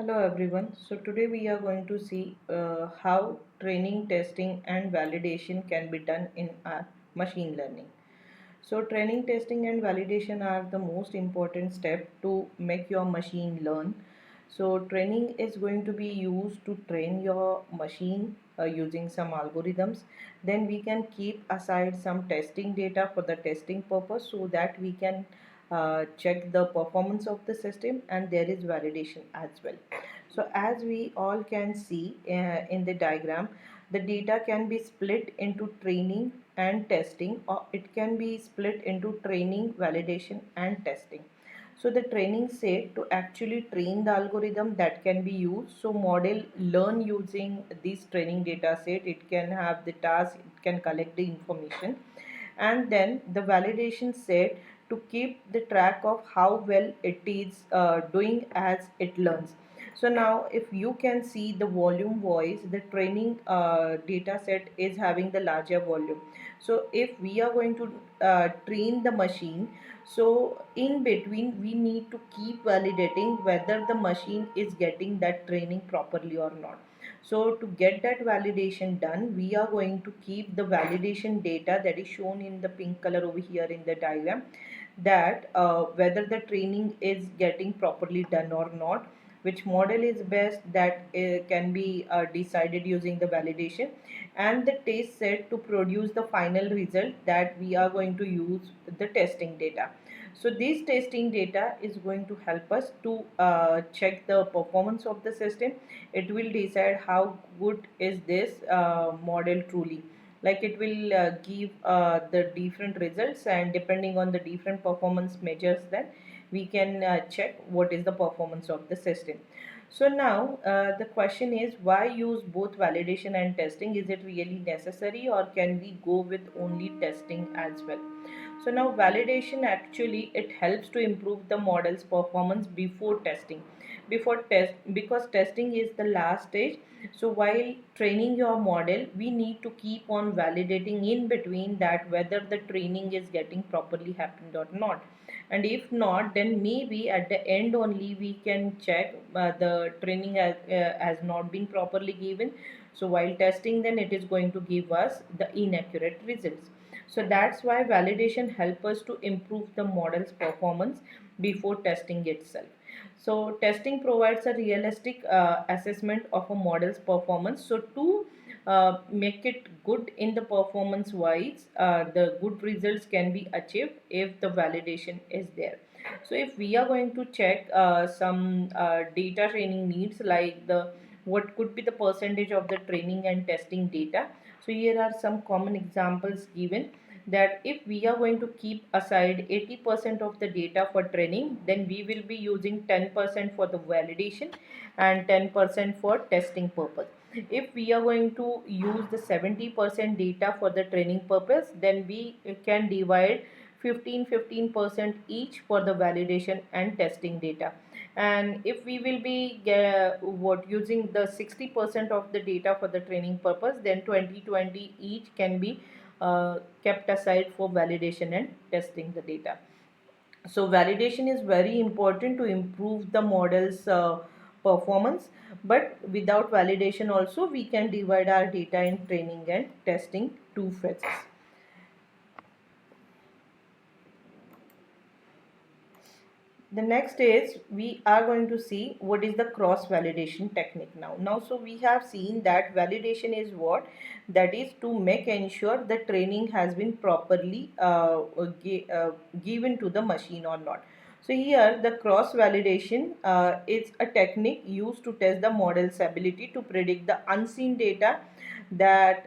Hello everyone. So today we are going to see how training, testing and validation can be done in our machine learning. So training, testing and validation are the most important step to make your machine learn. So training is going to be used to train your machine using some algorithms. Then we can keep aside some testing data for the testing purpose so that we can check the performance of the system, and there is validation as well. So as we all can see in the diagram, the data can be split into training and testing, or it can be split into training, validation and testing. So the training set to actually train the algorithm that can be used. So model learn using this training data set. It can have the task, it can collect the information, and then the validation set to keep the track of how well it is doing as it learns. So now if you can see the volume voice, the training data set is having the larger volume. So if we are going to train the machine, so in between we need to keep validating whether the machine is getting that training properly or not. So to get that validation done, we are going to keep the validation data that is shown in the pink color over here in the diagram, that whether the training is getting properly done or not, which model is best, that can be decided using the validation, and the test set to produce the final result that we are going to use the testing data. So this testing data is going to help us to check the performance of the system. It will decide how good is this model truly. Like it will give the different results, and depending on the different performance measures, then we can check what is the performance of the system. So now the question is, why use both validation and testing? Is it really necessary, or can we go with only testing as well? So now validation actually it helps to improve the model's performance before testing. Before test, because testing is the last stage. So while training your model, we need to keep on validating in between that whether the training is getting properly happened or not. And if not, then maybe at the end only we can check the training has not been properly given. So while testing, then it is going to give us the inaccurate results. So that's why validation help us to improve the model's performance before testing itself. So testing provides a realistic assessment of a model's performance. So to make it good in the performance wise, the good results can be achieved if the validation is there. So if we are going to check some data training needs, like the what could be the percentage of the training and testing data. So here are some common examples given, that if we are going to keep aside 80% of the data for training, then we will be using 10% for the validation and 10% for testing purpose. If we are going to use the 70% data for the training purpose, then we can divide 15% each for the validation and testing data. And if we will be using the 60% of the data for the training purpose, then 20 each can be kept aside for validation and testing the data. So validation is very important to improve the model's performance, but without validation also we can divide our data in training and testing two phases. The next is we are going to see what is the cross validation technique now. So we have seen that validation is what, that is to make ensure the training has been properly given to the machine or not. So here the cross validation is a technique used to test the model's ability to predict the unseen data, that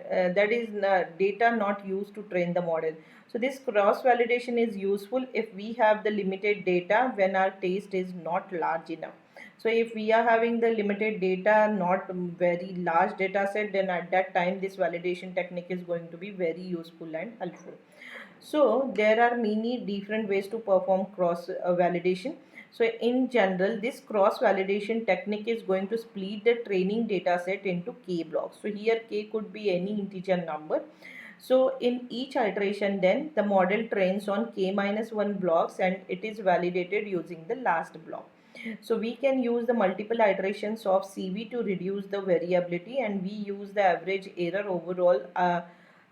is data not used to train the model. So this cross validation is useful if we have the limited data when our test is not large enough. So if we are having the limited data, not very large data set, then at that time this validation technique is going to be very useful and helpful. So there are many different ways to perform cross validation. So in general, this cross validation technique is going to split the training data set into k blocks. So here k could be any integer number. So in each iteration, then the model trains on k minus 1 blocks, and it is validated using the last block. So we can use the multiple iterations of CV to reduce the variability, and we use the average error overall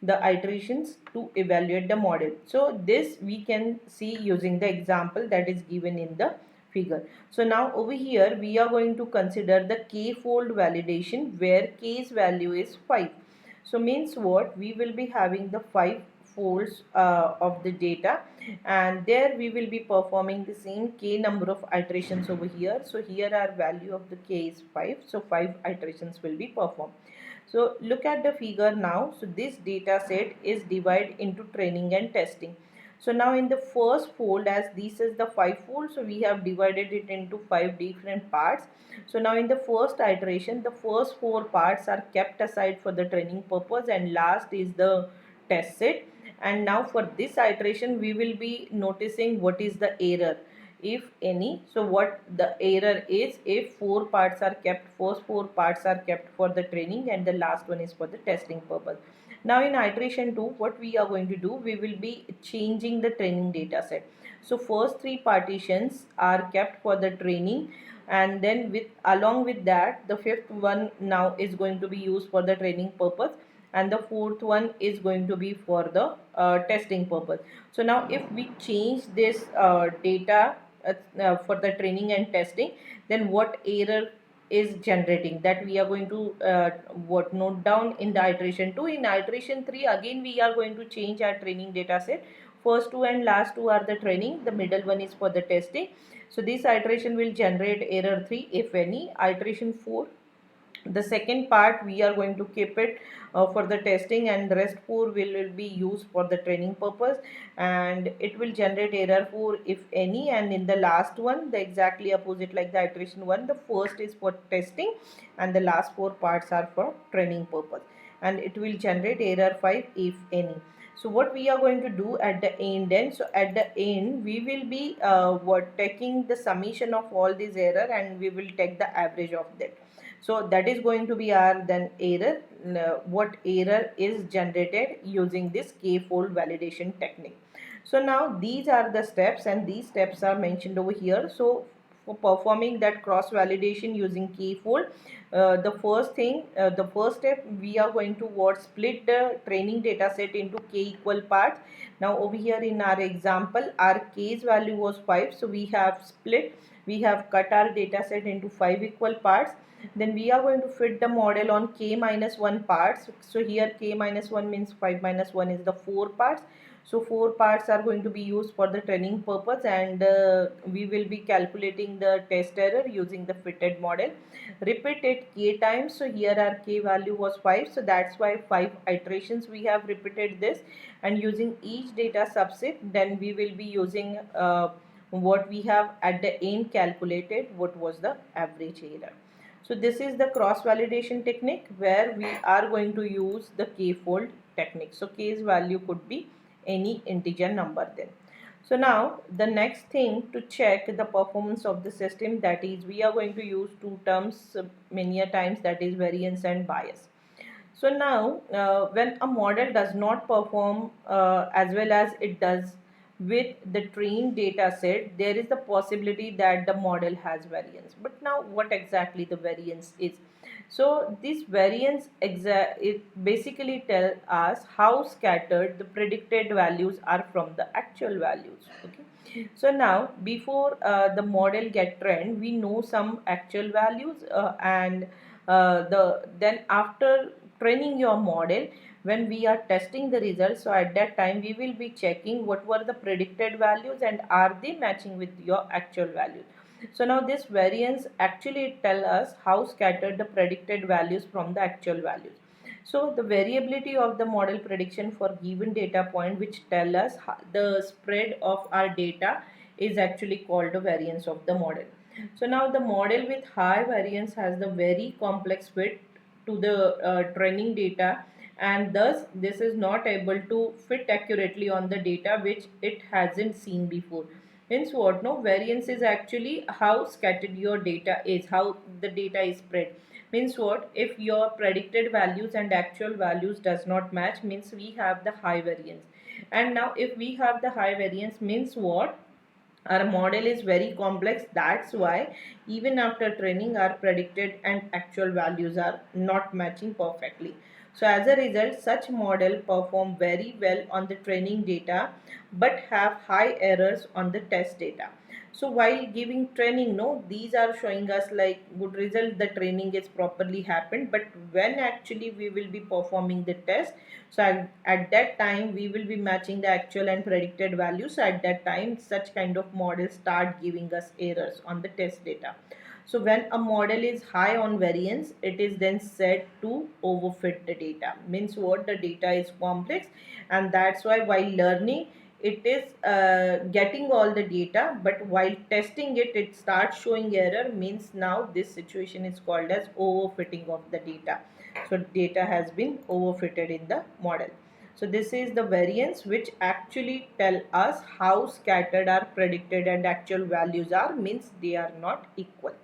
the iterations to evaluate the model. So this we can see using the example that is given in the figure. So now over here we are going to consider the k-fold validation where k's value is 5. So means what, we will be having the 5 folds of the data, and there we will be performing the same k number of iterations over here. So here our value of the k is 5, so 5 iterations will be performed. So look at the figure now. So this data set is divided into training and testing. So now in the first fold, as this is the 5 fold, so we have divided it into 5 different parts. So now in the first iteration, the first 4 parts are kept aside for the training purpose, and last is the test set. And now for this iteration we will be noticing what is the error, if any. So what the error is, if 4 parts are kept, first 4 parts are kept for the training and the last one is for the testing purpose. Now in iteration 2, what we are going to do, we will be changing the training data set. So first 3 partitions are kept for the training, and then with along with that the fifth one now is going to be used for the training purpose, and the fourth one is going to be for the testing purpose. So now if we change this data for the training and testing, then what error is generating, that we are going to what note down in the iteration 2. In iteration 3 again we are going to change our training data set. First 2 and last 2 are the training, the middle one is for the testing. So this iteration will generate error 3 if any. Iteration 4, the second part we are going to keep it for the testing, and the rest 4 will be used for the training purpose, and it will generate error 4 if any. And in the last one, the exactly opposite like the iteration 1, the first is for testing and the last 4 parts are for training purpose, and it will generate error 5 if any. So what we are going to do at the end then, so at the end we will be what taking the summation of all these error and we will take the average of that. So that is going to be our then error, what error is generated using this k-fold validation technique. So now these are the steps, and these steps are mentioned over here. So for performing that cross validation using k-fold, the first step, we are going to split the training data set into k equal parts. Now over here in our example, our k's value was 5, so we have split, we have cut our data set into 5 equal parts. Then we are going to fit the model on k minus 1 parts. So here k minus 1 means 5 minus 1 is the 4 parts. So 4 parts are going to be used for the training purpose, and we will be calculating the test error using the fitted model. Repeat it k times. So here our k value was 5, so that's why 5 iterations we have repeated this, and using each data subset then we will be using what we have at the end calculated what was the average error. So this is the cross validation technique where we are going to use the k-fold technique. So k's value could be any integer number then. So now the next thing to check the performance of the system, that is we are going to use two terms many a times, that is variance and bias. So now when a model does not perform as well as it does with the trained data set, there is the possibility that the model has variance. But now what exactly the variance is? So this variance it basically tells us how scattered the predicted values are from the actual values. Okay. So now before the model get trained, we know some actual values, and then after training your model, when we are testing the results, so at that time we will be checking what were the predicted values and are they matching with your actual values. So now this variance actually tell us how scattered the predicted values from the actual values. So the variability of the model prediction for given data point, which tell us the spread of our data, is actually called the variance of the model. So now the model with high variance has the very complex fit to the training data, and thus this is not able to fit accurately on the data which it hasn't seen before. Hence what, no, variance is actually how scattered your data is, how the data is spread. Means what, if your predicted values and actual values does not match, means we have the high variance. And now if we have the high variance, means what, our model is very complex. That's why even after training our predicted and actual values are not matching perfectly. So as a result, such model perform very well on the training data but have high errors on the test data. So while giving training, no, these are showing us like good result, the training is properly happened, but when actually we will be performing the test, so at that time we will be matching the actual and predicted values. So at that time such kind of models start giving us errors on the test data. So when a model is high on variance, it is then said to overfit the data. Means what, the data is complex, and that's why while learning it is getting all the data, but while testing it, it starts showing error. Means now this situation is called as overfitting of the data. So data has been overfitted in the model. So this is the variance which actually tell us how scattered our predicted and actual values are. Means they are not equal.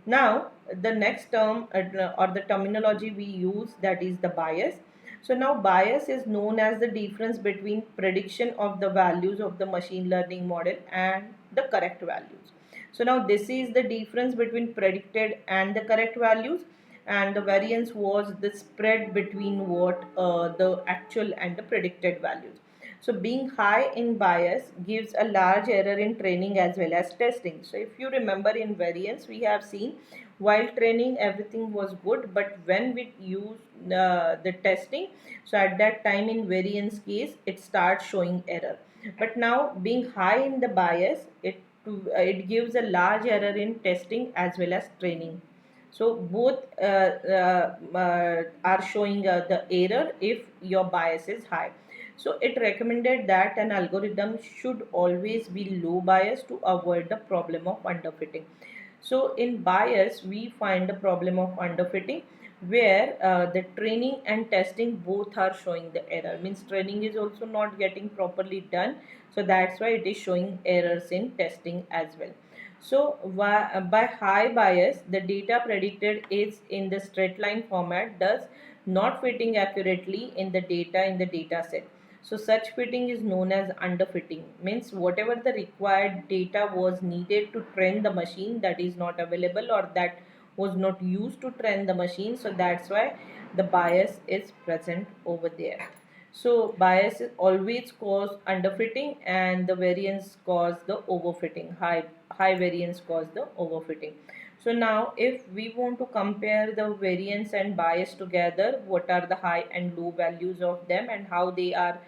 Now, the next term or the terminology we use, that is the bias. So now bias is known as the difference between prediction of the values of the machine learning model and the correct values. So now this is the difference between predicted and the correct values, and the variance was the spread between what the actual and the predicted values. So being high in bias gives a large error in training as well as testing. So if you remember, in variance we have seen while training everything was good, but when we use the testing, so at that time in variance case it starts showing error. But now being high in the bias, it gives a large error in testing as well as training. So both are showing the error if your bias is high. So it recommended that an algorithm should always be low bias to avoid the problem of underfitting. So in bias, we find the problem of underfitting where the training and testing both are showing the error. Means training is also not getting properly done. So that's why it is showing errors in testing as well. So by high bias, the data predicted is in the straight line format, thus not fitting accurately in the data set. So such fitting is known as underfitting. Means whatever the required data was needed to train the machine, that is not available or that was not used to train the machine. So that's why the bias is present over there. So bias is always cause underfitting, and the variance cause the overfitting. High variance cause the overfitting. So now if we want to compare the variance and bias together, what are the high and low values of them and how they are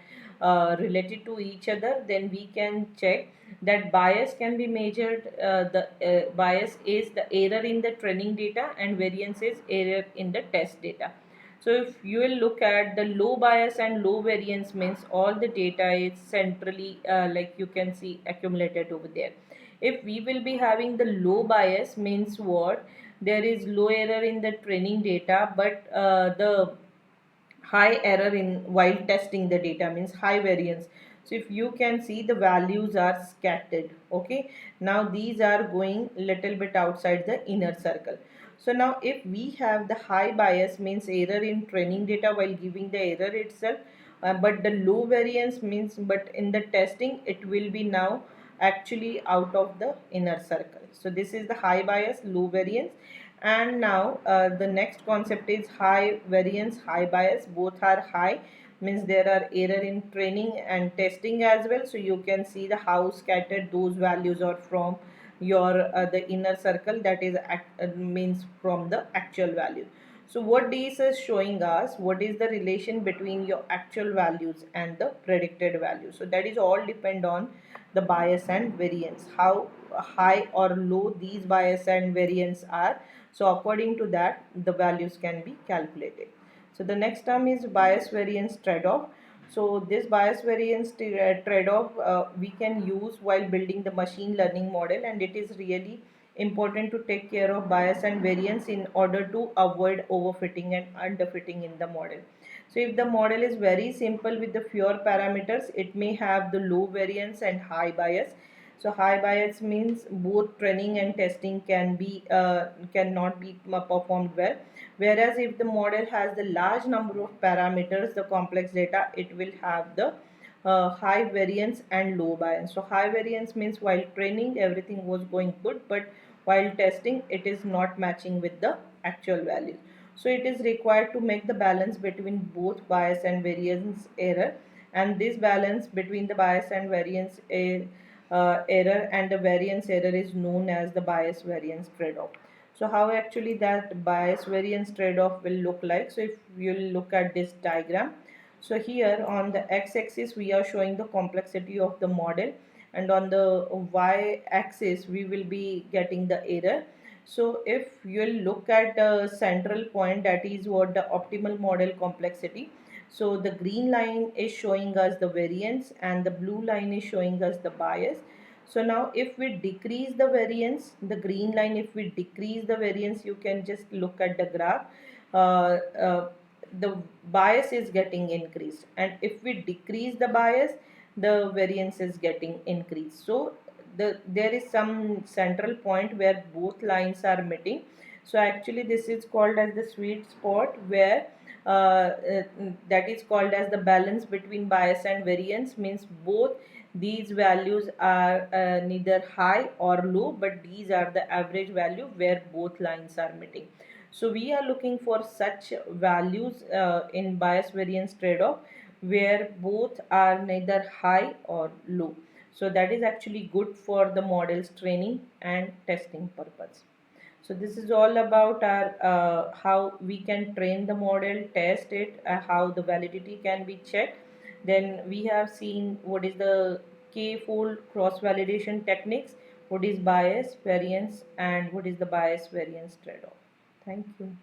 related to each other, then we can check that bias can be measured. The bias is the error in the training data and variance is error in the test data. So if you will look at the low bias and low variance, means all the data is centrally like you can see accumulated over there. If we will be having the low bias, means what, there is low error in the training data, but the high error in while testing the data, means high variance. So if you can see, the values are scattered. Okay, now these are going little bit outside the inner circle. So now if we have the high bias, means error in training data while giving the error itself, but the low variance means, but in the testing it will be now actually out of the inner circle. So this is the high bias, low variance. And now the next concept is high variance, high bias. Both are high, means there are error in training and testing as well. So you can see the how scattered those values are from your the inner circle, that is means from the actual value. So what this is showing us, what is the relation between your actual values and the predicted value. So that is all depend on the bias and variance, how high or low these bias and variance are. So according to that, the values can be calculated. So the next term is bias variance trade-off. So this bias variance trade-off we can use while building the machine learning model, and it is really important to take care of bias and variance in order to avoid overfitting and underfitting in the model. So if the model is very simple with the fewer parameters, it may have the low variance and high bias. So high bias means both training and testing cannot be performed well. Whereas if the model has the large number of parameters, the complex data, it will have the high variance and low bias. So high variance means while training everything was going good, but while testing it is not matching with the actual values. So it is required to make the balance between both bias and variance error, and this balance between the bias and variance error and the variance error is known as the bias variance trade-off. So how actually that bias variance trade-off will look like? So if you look at this diagram, so here on the x-axis we are showing the complexity of the model, and on the y-axis we will be getting the error. So if you look at the central point, that is what the optimal model complexity. So the green line is showing us the variance and the blue line is showing us the bias. So now if we decrease the variance, the green line, if we decrease the variance, you can just look at the graph. Uh, uh, the bias is getting increased, and if we decrease the bias, the variance is getting increased. So there is some central point where both lines are meeting. So actually this is called as the sweet spot, where that is called as the balance between bias and variance, means both these values are neither high or low, but these are the average value where both lines are meeting. So we are looking for such values in bias variance trade-off where both are neither high or low. So that is actually good for the model's training and testing purpose. So this is all about our how we can train the model, test it, how the validity can be checked. Then we have seen what is the k-fold cross validation techniques, what is bias variance, and what is the bias variance trade-off. Thank you.